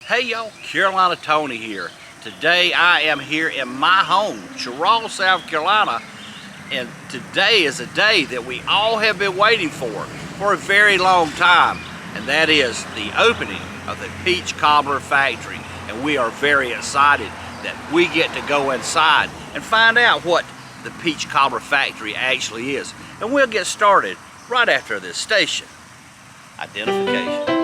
Hey y'all, Carolina Tony here. Today I am here in my home, Cheraw, South Carolina, and today is a day that we all have been waiting for a very long time, and that is the opening of the Peach Cobbler factory. And we are very excited that we get to go inside and find out what the Peach Cobbler factory actually is. And we'll get started right after this station identification.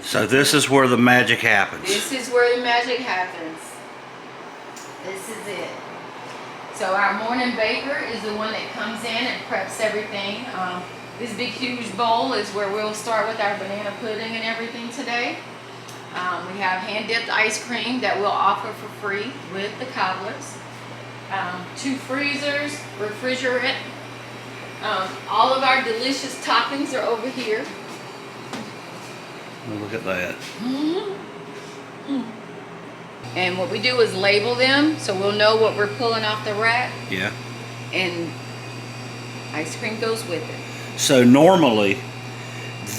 So this is where the magic happens. This is where the magic happens. This is it. So our morning baker is the one that comes in and preps everything. This big huge bowl is where we'll start with our banana pudding and everything today. We have hand dipped ice cream that we'll offer for free with the cobblers. 2 freezers, refrigerant. All of our delicious toppings are over here. Look at that. And what we do is label them so we'll know what we're pulling off the rack. Yeah. And ice cream goes with it. So normally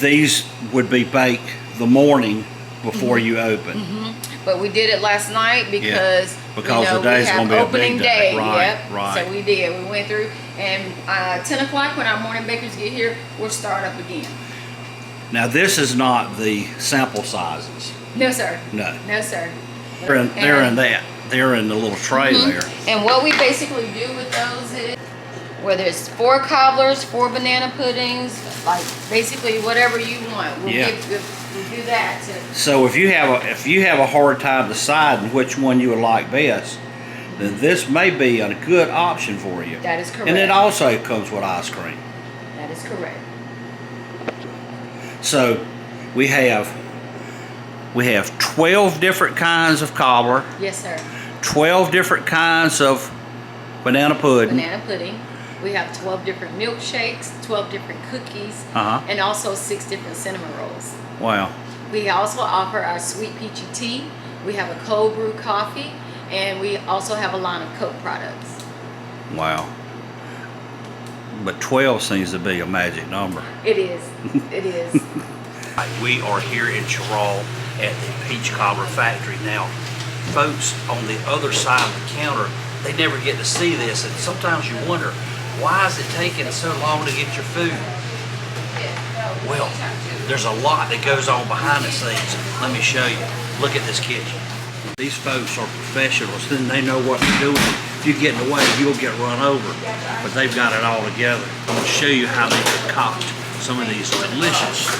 these would be baked the morning before you open. But we did it last night because the day's going to be opening a big day. Right, yep. Right. So we did. We went through, and 10 o'clock when our morning bakers get here, we'll start up again. Now this is not the sample sizes. No, sir. No. No, sir. They're in the little tray there. And what we basically do with those is, whether it's 4 cobblers, 4 banana puddings, like basically whatever you want, we'll do that too. So if you have a hard time deciding which one you would like best, then this may be a good option for you. That is correct. And it also comes with ice cream. That is correct. So we have 12 different kinds of cobbler. Yes, sir. 12 different kinds of banana pudding. Banana pudding. We have 12 different milkshakes, 12 different cookies, and also 6 different cinnamon rolls. Wow. We also offer our sweet peachy tea. We have a cold brew coffee, and we also have a line of Coke products. Wow. But 12 seems to be a magic number. It is. It is. We are here in Cheraw at the Peach Cobbler factory. Now, folks on the other side of the counter, they never get to see this, and sometimes you wonder, why is it taking so long to get your food? Well, there's a lot that goes on behind the scenes. Let me show you. Look at this kitchen. These folks are professionals, and they know what they're doing. If you get in the way, you'll get run over. But they've got it all together. I'm going to show you how they concoct some of these delicious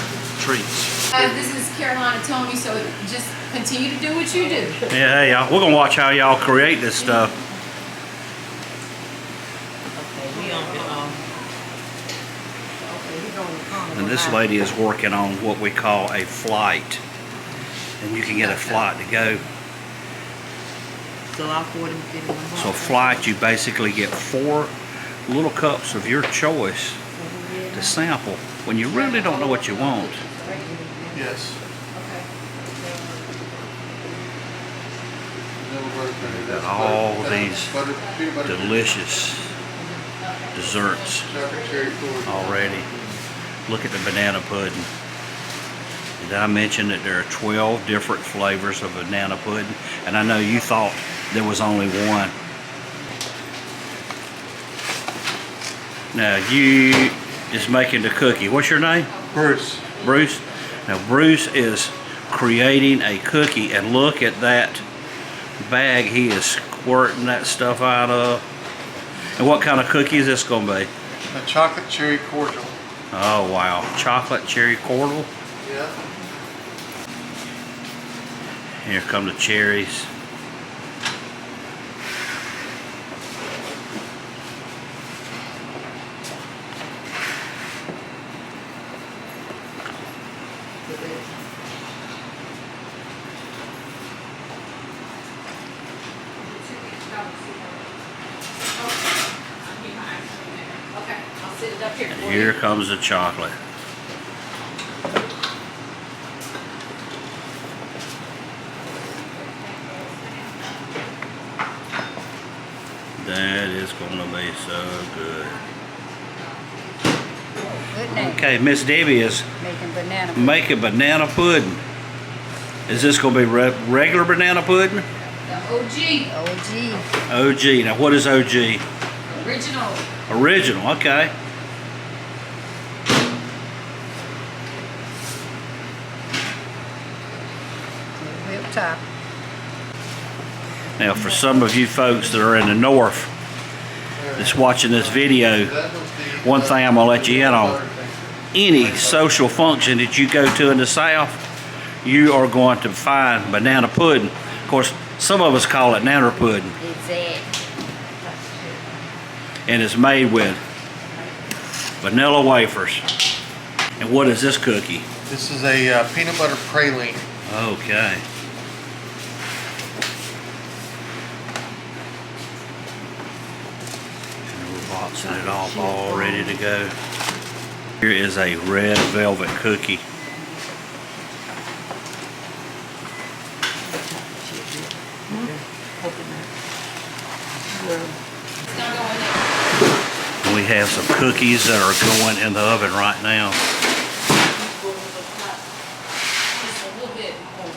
treats. This is Carolina Tony, so just continue to do what you do. Yeah, hey, y'all. We're going to watch how y'all create this stuff. And this lady is working on what we call a flight. And you can get a flight to go. So a flight, you basically get 4 little cups of your choice to sample when you really don't know what you want. Yes. We've got all these delicious desserts already. Look at the banana pudding. Did I mention that there are 12 different flavors of banana pudding? And I know you thought there was only one. Now you is making the cookie. What's your name? Bruce. Bruce? Now Bruce is creating a cookie, and look at that bag he is squirting that stuff out of. And what kind of cookie is this going to be? A chocolate cherry cordial. Oh wow, chocolate cherry cordial. Yeah. Here come the cherries. Okay, I'll sit it up here And for here you. comes the chocolate. That is gonna be so good. Good name. Okay, Miss Debbie is Making banana. making banana pudding. Is this gonna be regular banana pudding? The OG, OG. OG. Now what is OG? original. Original, okay. Whip top. Now for some of you folks that are in the north that's watching this video, one thing I'm gonna let you in on, any social function that you go to in the south, you are going to find banana pudding. Of course, some of us call it nanner pudding, Exactly. and it's made with vanilla wafers. And what is this cookie? This is a peanut butter praline. Okay. And we're boxing it off, all ready to go. Here is a red velvet cookie. It's gonna go in there. And we have some cookies that are going in the oven right now. Just a little bit more.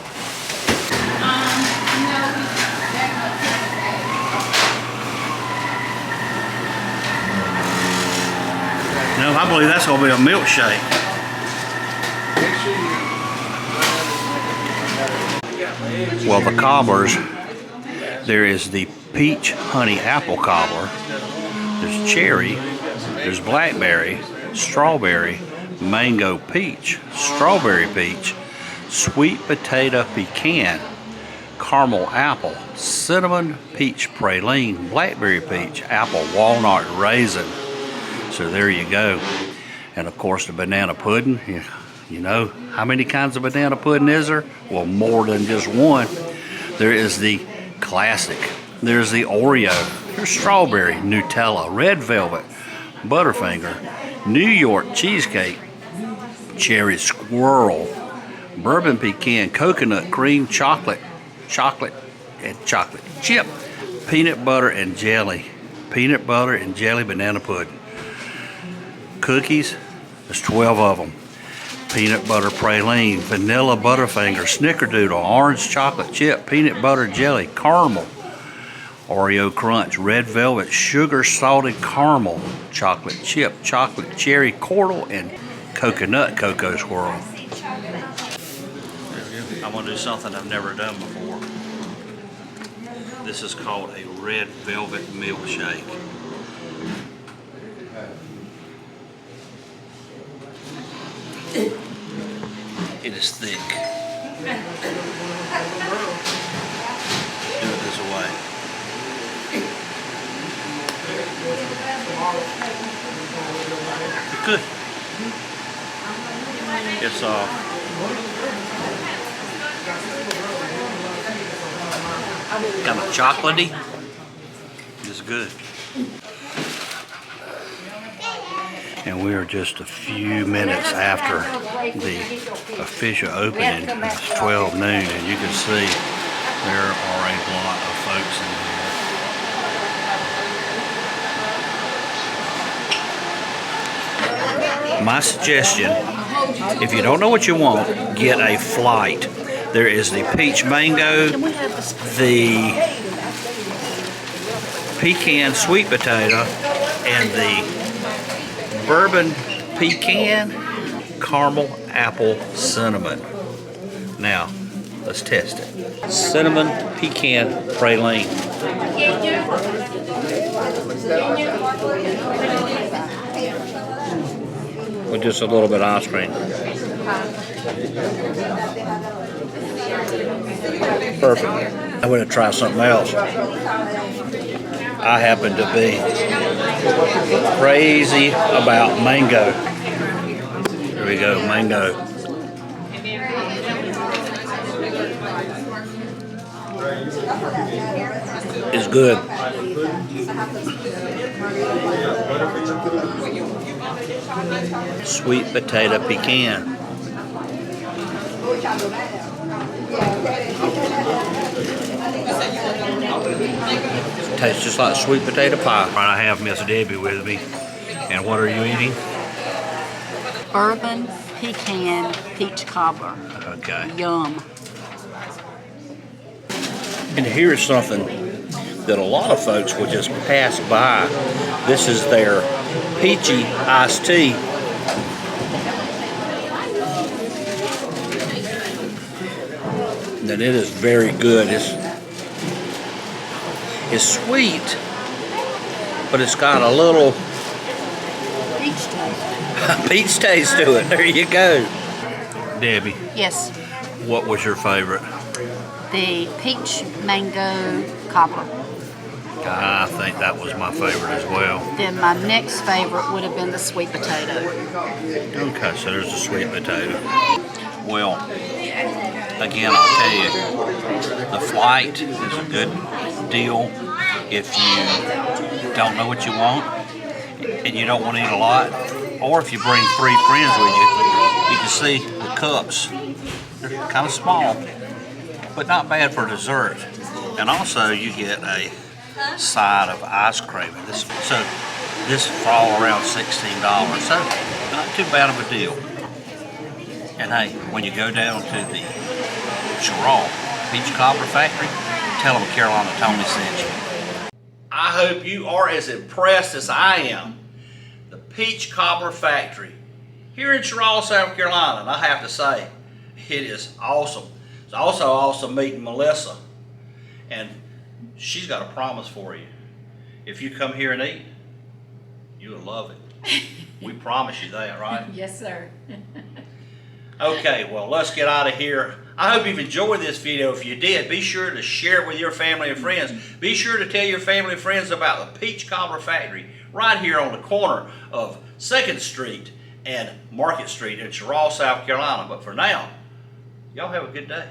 No, that No, I believe that's gonna be a milkshake. Well, the cobblers, there is the peach honey apple cobbler, there's cherry, there's blackberry, strawberry, mango peach, strawberry peach, sweet potato pecan, caramel apple, cinnamon peach praline, blackberry peach, apple walnut raisin. So there you go. And of course the banana pudding. You know, how many kinds of banana pudding is there? Well, more than just one. There is the classic. There's the Oreo. There's strawberry, Nutella, red velvet, Butterfinger, New York cheesecake, cherry swirl, bourbon pecan, coconut cream, chocolate and chocolate chip, peanut butter and jelly banana pudding. Cookies, there's 12 of them. Peanut butter praline, vanilla Butterfinger, snickerdoodle, orange chocolate chip, peanut butter jelly, caramel, Oreo crunch, red velvet, sugar salted caramel, chocolate chip, chocolate cherry cordial, and coconut cocoa swirl. I'm gonna do something I've never done before. This is called a red velvet milkshake. It is thick. Do it this way. Good. It's kind of chocolatey. It's good. And we are just a few minutes after the official opening. It's 12 noon, and you can see there are a lot of folks in here. My suggestion, if you don't know what you want, get a flight. There is the peach mango, the pecan sweet potato, and the bourbon pecan, caramel apple cinnamon. Now, let's test it. Cinnamon pecan praline. With just a little bit of ice cream. Perfect. I'm going to try something else. I happen to be crazy about mango. Here we go, mango. is good. Sweet potato pecan. Tastes just like sweet potato pie. I have Miss Debbie with me. And what are you eating? Bourbon pecan peach cobbler. Okay. Yum. And here's something that a lot of folks will just pass by. This is their peachy iced tea. And it is very good. It's sweet, but it's got a little Peach taste. peach taste to it. There you go. Debbie, Yes. what was your favorite? The peach mango cobbler. I think that was my favorite as well. Then my next favorite would have been the sweet potato. Okay, so there's the sweet potato. Well, again, I'll tell you, the flight is a good deal if you don't know what you want and you don't want to eat a lot, or if you bring 3 friends with you. You can see the cups. They're kind of small, but not bad for dessert. And also, you get a side of ice cream. This is for all around $16, so not too bad of a deal. And hey, when you go down to the Cheraw Peach Cobbler Factory, tell them Carolina Tony sent you. I hope you are as impressed as I am. The Peach Cobbler Factory here in Cheraw, South Carolina, and I have to say, it is awesome. It's also awesome meeting Melissa, and she's got a promise for you. If you come here and eat, you'll love it. We promise you that, right? Yes, sir. Okay, well, let's get out of here. I hope you've enjoyed this video. If you did, be sure to share it with your family and friends. Be sure to tell your family and friends about the Peach Cobbler Factory right here on the corner of 2nd Street and Market Street in Cheraw, South Carolina. But for now, y'all have a good day.